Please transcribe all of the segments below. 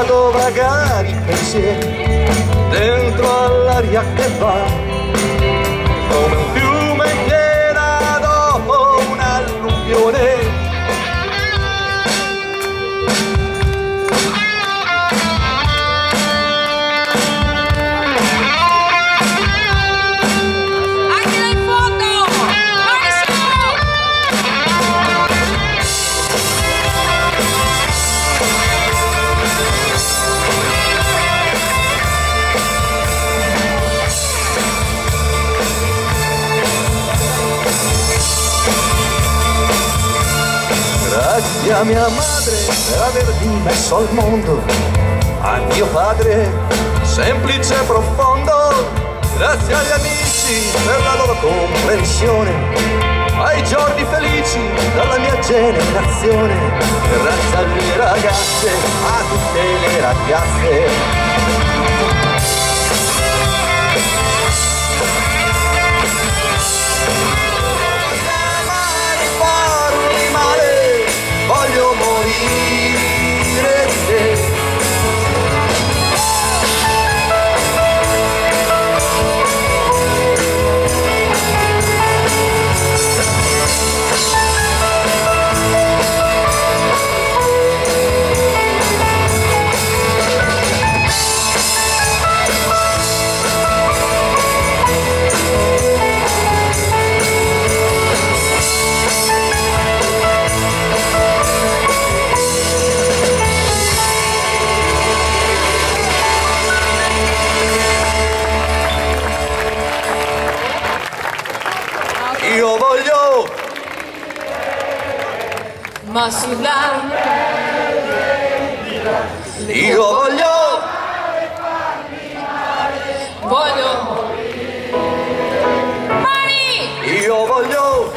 vado vagare i pensieri dentro all'aria che va come un fiume in piena dopo un'alluvione. Grazie a mia madre per avermi messo al mondo, a mio padre semplice e profondo, grazie agli amici per la loro comprensione, ai giorni felici dalla mia generazione, grazie alle ragazze, a tutte le ragazze. Voglio morire di te. Io voglio, ma sulla, io voglio, mani, io voglio,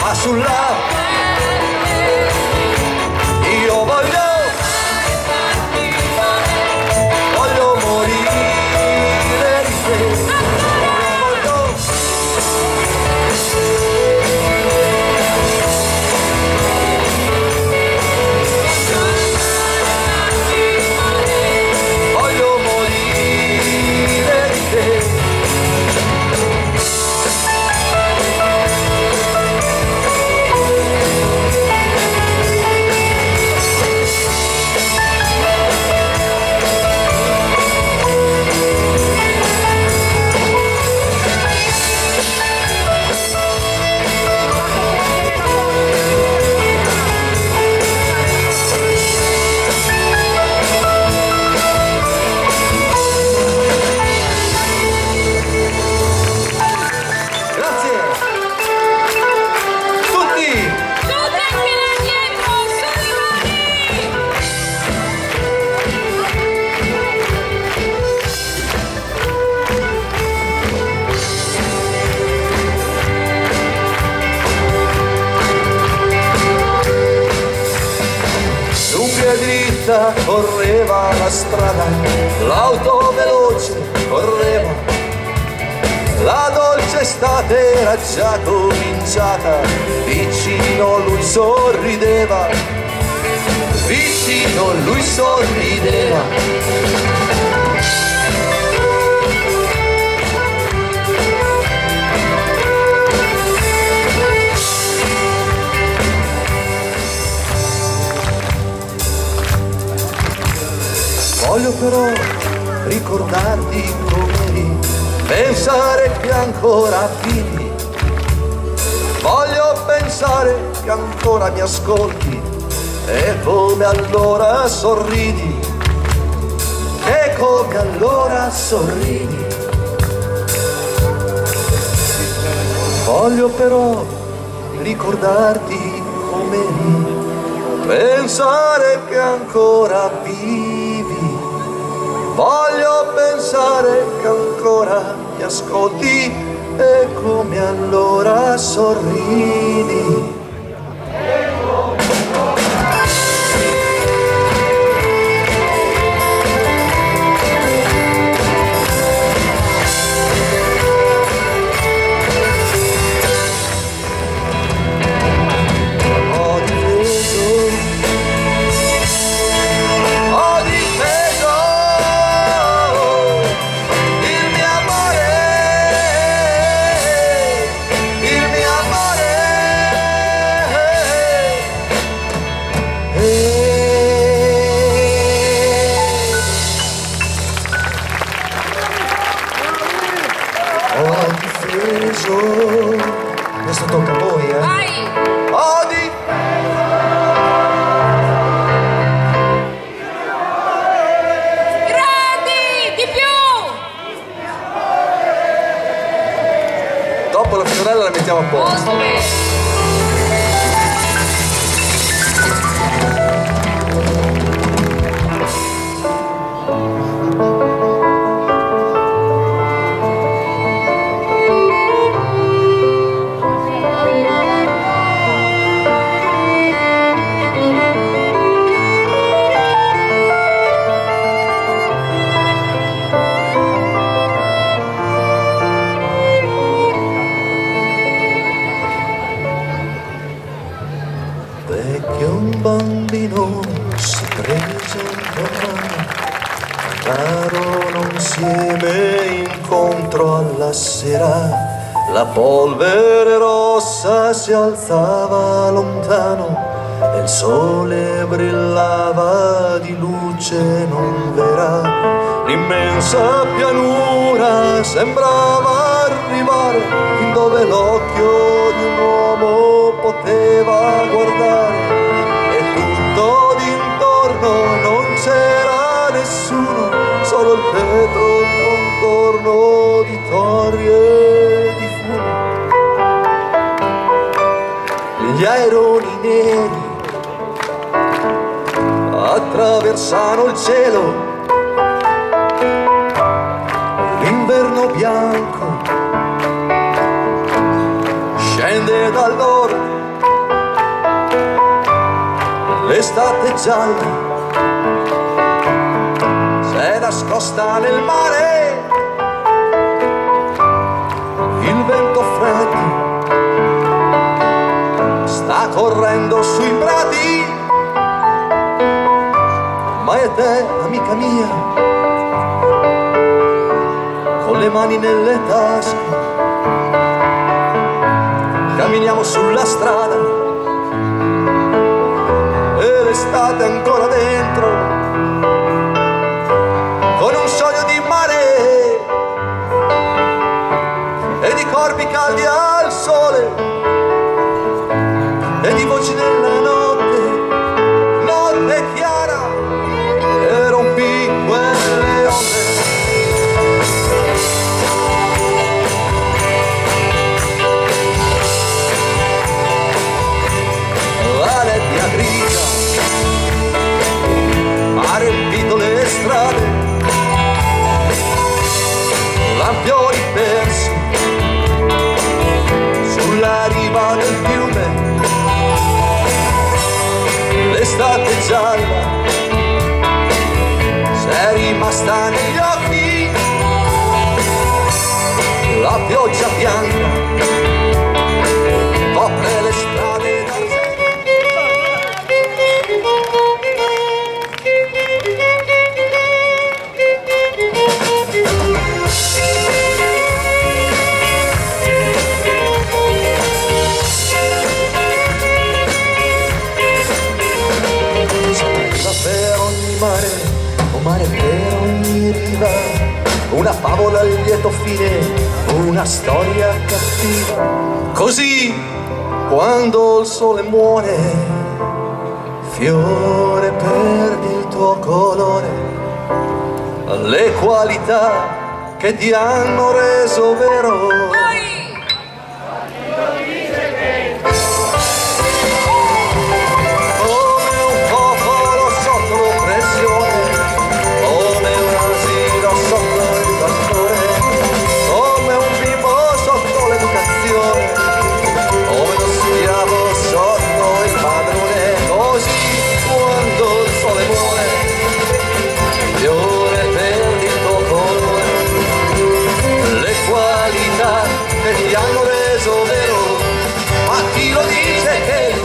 ma sulla, io voglio morire di te. Dritta correva la strada, l'auto veloce correva, la dolce estate era già cominciata, vicino lui sorrideva, vicino lui sorrideva. Voglio però ricordarti com'eri, pensare che ancora vivi. Voglio pensare che ancora mi ascolti e come allora sorridi, e come allora sorridi. Voglio però ricordarti com'eri, pensare che ancora vivi. Voglio pensare che ancora mi ascolti e come allora sorridi. che un bambino si presenta andarono insieme incontro alla sera. La polvere rossa si alzava lontano e il sole brillava di luce non vera. L'immensa pianura sembrava arrivare fin dove l'occhio di un uomo poteva guardare, e tutto d'intorno non c'era nessuno, solo il vetro contorno di torri e di fumo. Gli aironi neri attraversano il cielo, l'inverno bianco scende dal nord, l'estate gialla s'è nascosta nel mare, il vento freddo sta correndo sui prati, ma è te, amica mia, con le mani nelle tasche, camminiamo sulla strada e l'estate ancora dentro, con un sogno di mare e di corpi caldi al sole e di voci nella notte, notte chiara, e rompi quelle onde. La nebbia grigia ha riempito le strade, lampioni persi sulla riva del fiume, l'estate gialla s'è rimasta negli occhi, la pioggia bianca copre le strade d'argento. Per ogni mare, un mare per ogni riva, una favola al lieto fine, una storia cattiva. Così, quando il sole muore, fiore perdi il tuo colore, le qualità che ti hanno reso vero. Ti hanno reso vero, ma chi lo dice che il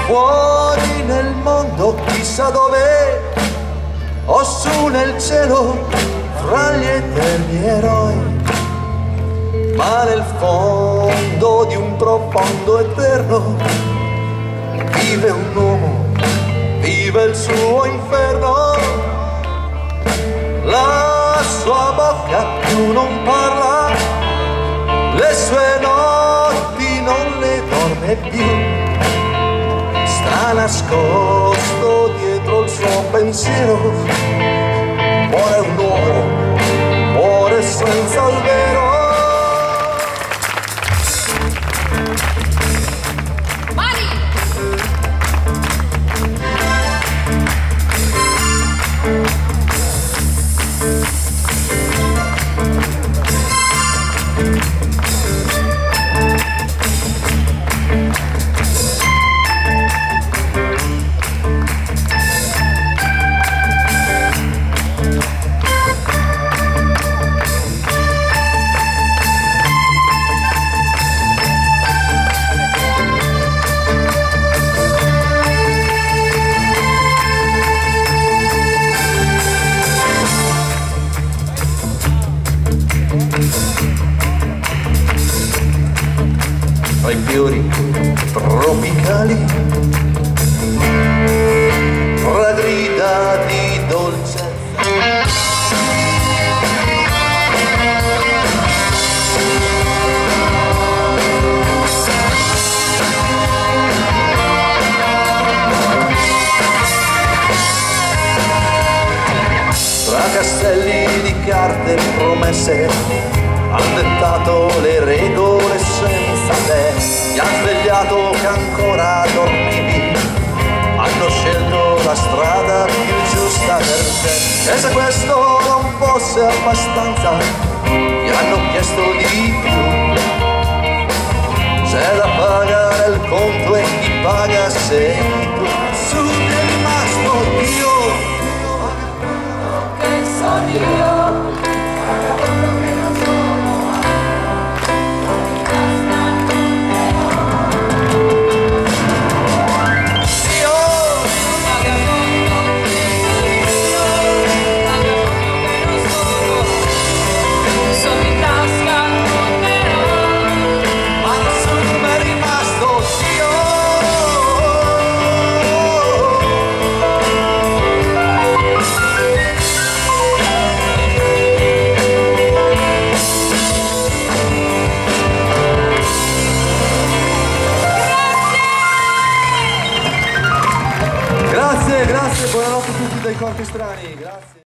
fuori nel mondo chissà dov'è, o su nel cielo fra gli eterni eroi, ma nel fondo di un profondo eterno vive un uomo, vive il suo inferno, la sua bocca più non parla, le sue notti non le dorme più, sta nascosto dietro il suo pensiero, muore un uomo, muore senza il vero. Mani! castelli di carte promesse, han dettato le regole senza te, ti han svegliato che ancora dormivi, hanno scelto la strada più giusta per te. E se questo non fosse abbastanza, ti hanno chiesto di più. C'è da pagare il conto e chi paga sei